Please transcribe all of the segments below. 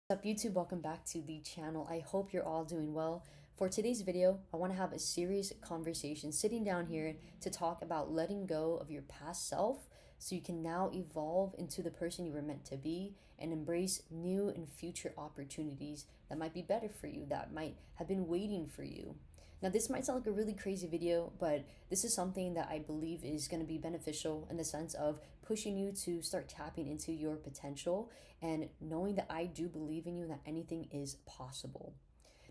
What's up YouTube, welcome back to the channel. I hope you're all doing well. For today's video, I want to have a serious conversation sitting down here to talk about letting go of your past self so you can now evolve into the person you were meant to be and embrace new and future opportunities that might be better for you, that might have been waiting for you. Now, this might sound like a really crazy video, but this is something that I believe is going to be beneficial in the sense of pushing you to start tapping into your potential and knowing that I do believe in you and that anything is possible.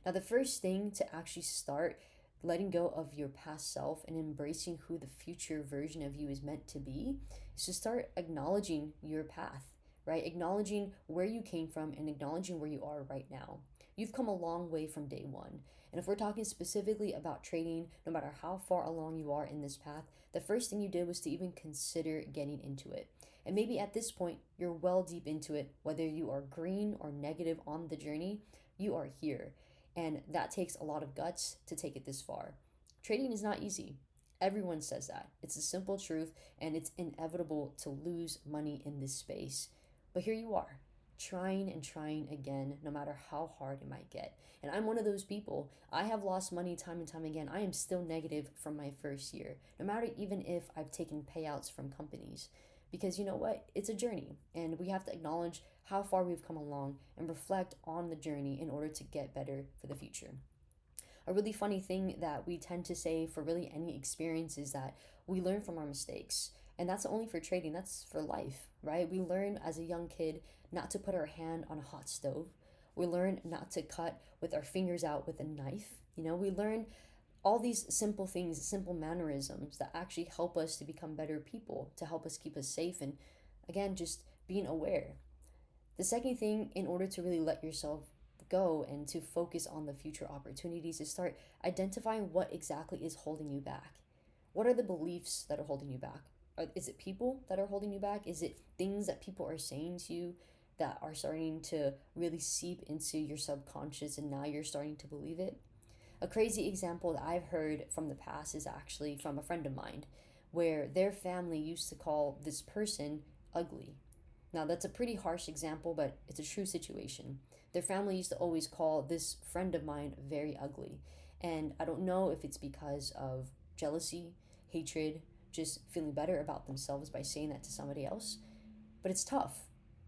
Now, the first thing to actually start letting go of your past self and embracing who the future version of you is meant to be is to start acknowledging your path, right? Acknowledging where you came from and acknowledging where you are right now. You've come a long way from day one. And if we're talking specifically about trading, no matter how far along you are in this path, the first thing you did was to even consider getting into it. And maybe at this point, you're well deep into it, whether you are green or negative on the journey, you are here. And that takes a lot of guts to take it this far. Trading is not easy. Everyone says that. It's a simple truth, and it's inevitable to lose money in this space. But here you are, trying and trying again, no matter how hard it might get. And I'm one of those people. I have lost money time and time again. I am still negative from my first year, no matter even if I've taken payouts from companies. Because you know what? It's a journey, and we have to acknowledge how far we've come along and reflect on the journey in order to get better for the future. A really funny thing that we tend to say for really any experience is that we learn from our mistakes. And that's only for trading, that's for life, right? We learn as a young kid not to put our hand on a hot stove. We learn not to cut with our fingers out with a knife. We learn all these simple things, simple mannerisms that actually help us to become better people, to help us keep us safe, and again, just being aware. The second thing, in order to really let yourself go and to focus on the future opportunities, is start identifying what exactly is holding you back. What are the beliefs that are holding you back? Is it people that are holding you back? Is it things that people are saying to you that are starting to really seep into your subconscious and now you're starting to believe it? A crazy example that I've heard from the past is actually from a friend of mine, where their family used to call this person ugly. Now, that's a pretty harsh example, but it's a true situation. Their family used to always call this friend of mine very ugly. And I don't know if it's because of jealousy, hatred, just feeling better about themselves by saying that to somebody else, but it's tough.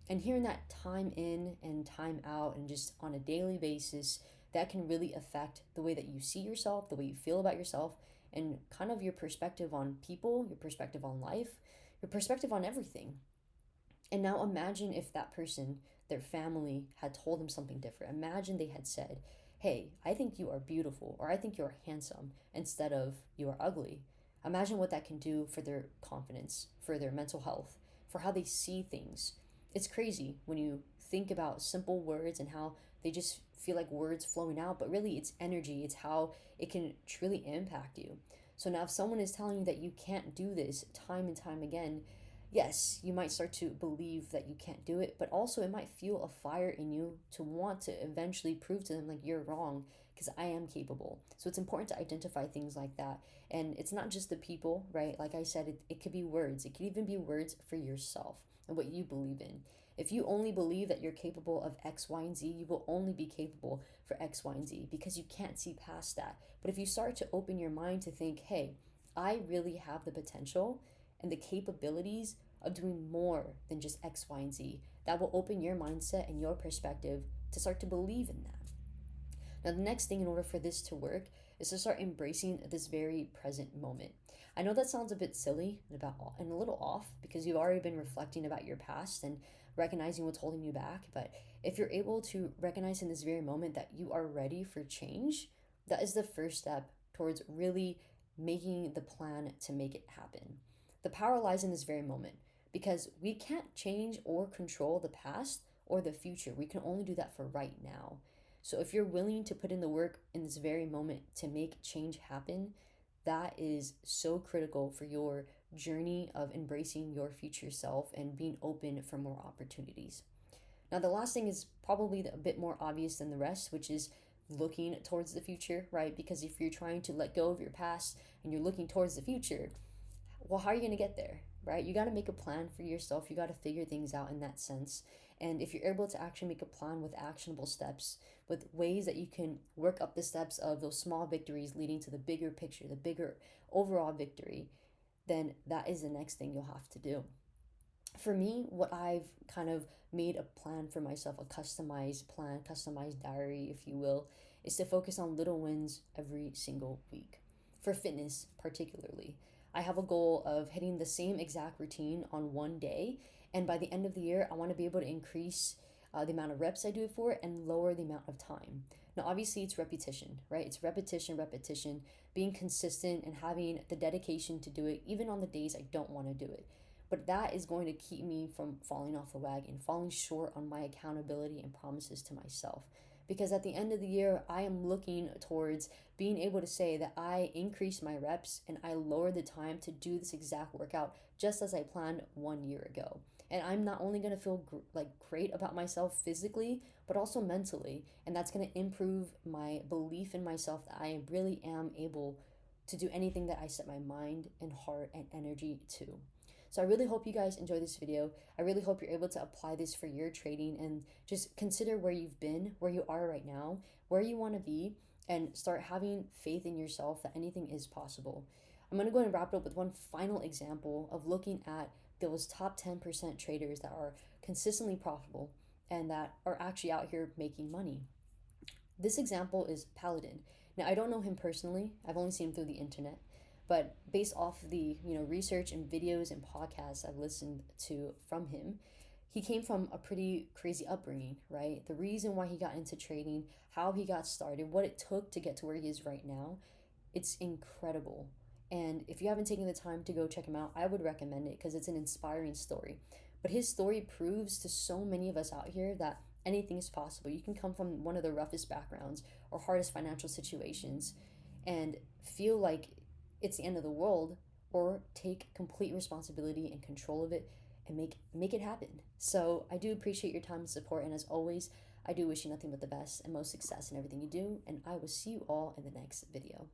And hearing that time in and time out and just on a daily basis, that can really affect the way that you see yourself, the way you feel about yourself, and kind of your perspective on people, your perspective on life, your perspective on everything. And now imagine if that person, their family, had told them something different. Imagine they had said, hey, I think you are beautiful, or I think you're handsome, instead of you are ugly. Imagine what that can do for their confidence, for their mental health, for how they see things. It's crazy when you think about simple words and how they just feel like words flowing out, but really it's energy, it's how it can truly impact you. So now if someone is telling you that you can't do this time and time again, yes, you might start to believe that you can't do it, but also it might fuel a fire in you to want to eventually prove to them like you're wrong because I am capable. So it's important to identify things like that. And it's not just the people, right? Like I said, it could be words. It could even be words for yourself and what you believe in. If you only believe that you're capable of X, Y, and Z, you will only be capable for X, Y, and Z because you can't see past that. But if you start to open your mind to think, hey, I really have the potential and the capabilities of doing more than just X, Y, and Z, that will open your mindset and your perspective to start to believe in that. Now, the next thing in order for this to work is to start embracing this very present moment. I know that sounds a bit silly and a little off because you've already been reflecting about your past and recognizing what's holding you back. But if you're able to recognize in this very moment that you are ready for change, that is the first step towards really making the plan to make it happen. The power lies in this very moment because we can't change or control the past or the future. We can only do that for right now. So if you're willing to put in the work in this very moment to make change happen, that is so critical for your journey of embracing your future self and being open for more opportunities. Now, the last thing is probably a bit more obvious than the rest, which is looking towards the future, right? Because if you're trying to let go of your past and you're looking towards the future, well, how are you going to get there? right? You got to make a plan for yourself. You got to figure things out in that sense. And if you're able to actually make a plan with actionable steps, with ways that you can work up the steps of those small victories leading to the bigger picture, the bigger overall victory, then that is the next thing you'll have to do. For me, what I've kind of made a plan for myself, a customized plan, customized diary, if you will, is to focus on little wins every single week. For fitness, particularly, I have a goal of hitting the same exact routine on one day. And by the end of the year, I want to be able to increase the amount of reps I do it for and lower the amount of time. Now, obviously, it's repetition, right? It's repetition, repetition, being consistent and having the dedication to do it, even on the days I don't want to do it. But that is going to keep me from falling off the wagon, falling short on my accountability and promises to myself. Because at the end of the year, I am looking towards being able to say that I increased my reps and I lowered the time to do this exact workout just as I planned 1 year ago. And I'm not only going to feel like great about myself physically, but also mentally. And that's going to improve my belief in myself that I really am able to do anything that I set my mind and heart and energy to. So I really hope you guys enjoy this video. I really hope you're able to apply this for your trading and just consider where you've been, where you are right now, where you want to be, and start having faith in yourself that anything is possible. I'm going to go and wrap it up with one final example of looking at those top 10% traders that are consistently profitable and that are actually out here making money. This example is Paladin. Now, I don't know him personally. I've only seen him through the internet. But based off the research and videos and podcasts I've listened to from him, he came from a pretty crazy upbringing, right? The reason why he got into trading, how he got started, what it took to get to where he is right now, it's incredible. And if you haven't taken the time to go check him out, I would recommend it because it's an inspiring story. But his story proves to so many of us out here that anything is possible. You can come from one of the roughest backgrounds or hardest financial situations and feel like it's the end of the world, or take complete responsibility and control of it and make it happen. So I do appreciate your time and support, and as always, I do wish you nothing but the best and most success in everything you do, and I will see you all in the next video.